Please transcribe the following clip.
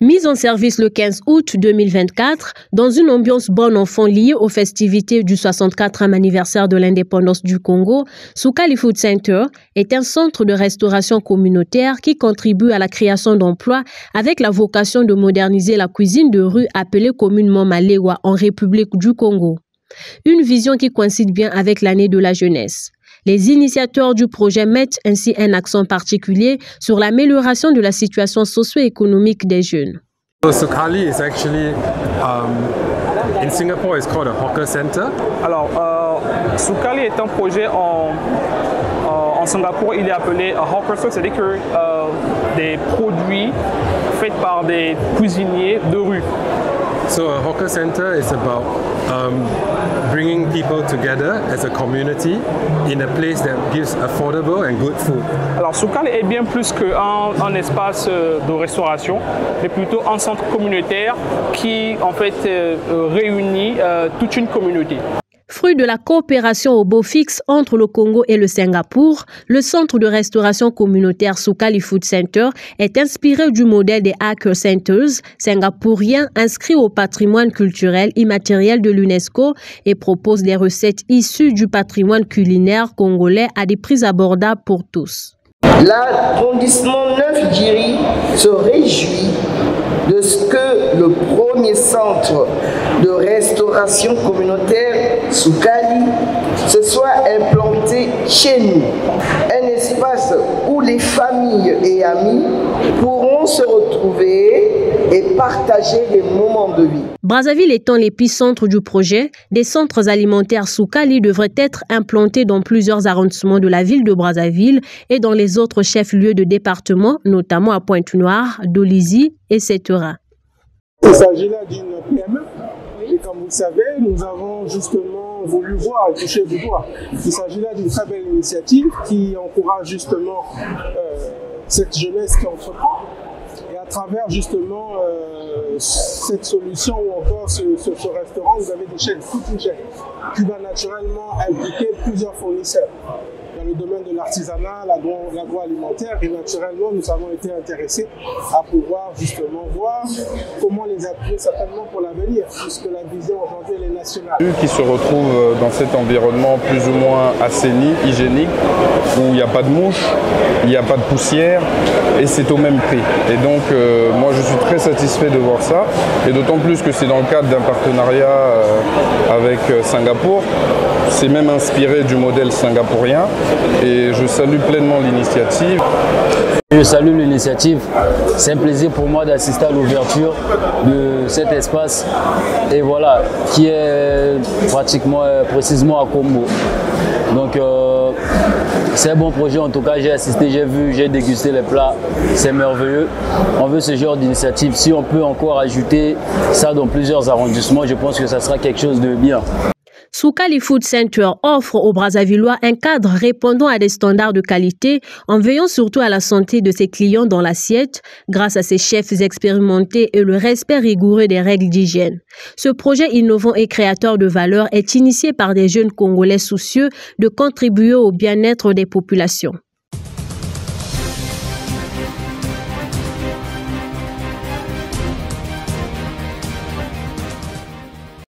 Mise en service le 15 août 2024, dans une ambiance bon enfant liée aux festivités du 64e anniversaire de l'indépendance du Congo, Soukali Food Center est un centre de restauration communautaire qui contribue à la création d'emplois avec la vocation de moderniser la cuisine de rue appelée communément Malewa en République du Congo. Une vision qui coïncide bien avec l'année de la jeunesse. Les initiateurs du projet mettent ainsi un accent particulier sur l'amélioration de la situation socio-économique des jeunes. So Soukali is actually in Singapore it's called a hawker center. Alors Soukali est un projet en Singapour, il est appelé hawker center, c'est-à-dire que des produits faits par des cuisiniers de rue. So a hawker center is about bringing people together as a community in a place that gives affordable and good food. Alors Soukali est bien plus qu'un espace de restauration, mais plutôt un centre communautaire qui en fait réunit toute une communauté. Fruit de la coopération au beau fixe entre le Congo et le Singapour, le centre de restauration communautaire Soukali Food Center est inspiré du modèle des Hacker Centers singapouriens inscrits au patrimoine culturel immatériel de l'UNESCO et propose des recettes issues du patrimoine culinaire congolais à des prix abordables pour tous. L'arrondissement 9 Djiri se réjouit de ce que le premier centre de restauration communautaire Soukali se soit implanté chez nous. Un espace où les familles et amis pourront se retrouver et partager des moments de vie. Brazzaville étant l'épicentre du projet, des centres alimentaires Soukali devraient être implantés dans plusieurs arrondissements de la ville de Brazzaville et dans les autres chefs-lieux de département, notamment à Pointe-Noire, Dolisie et Sétera. Il s'agit là d'une PME et comme vous le savez, nous avons justement voulu voir, toucher du doigt. Il s'agit là d'une très belle initiative qui encourage justement cette jeunesse qui entreprend. Et à travers justement cette solution ou encore ce restaurant, vous avez des chaînes food chain qui va naturellement impliquer plusieurs fournisseurs. Dans le domaine de l'artisanat, l'agroalimentaire, et naturellement, nous avons été intéressés à pouvoir justement voir comment les appuyer certainement pour l'avenir, puisque la vision aujourd'hui elle est nationale. Qui se retrouvent dans cet environnement plus ou moins assaini, hygiénique, où il n'y a pas de mouches, il n'y a pas de poussière, et c'est au même prix. Et donc, moi je suis très satisfait de voir ça, et d'autant plus que c'est dans le cadre d'un partenariat avec Singapour. C'est même inspiré du modèle singapourien et je salue pleinement l'initiative. Je salue l'initiative. C'est un plaisir pour moi d'assister à l'ouverture de cet espace et voilà, qui est pratiquement précisément à Kombo. Donc c'est un bon projet, en tout cas j'ai assisté, j'ai vu, j'ai dégusté les plats, c'est merveilleux. On veut ce genre d'initiative. Si on peut encore ajouter ça dans plusieurs arrondissements, je pense que ça sera quelque chose de bien. Soukali Food Center offre aux Brazzavillois un cadre répondant à des standards de qualité en veillant surtout à la santé de ses clients dans l'assiette grâce à ses chefs expérimentés et le respect rigoureux des règles d'hygiène. Ce projet innovant et créateur de valeur est initié par des jeunes Congolais soucieux de contribuer au bien-être des populations.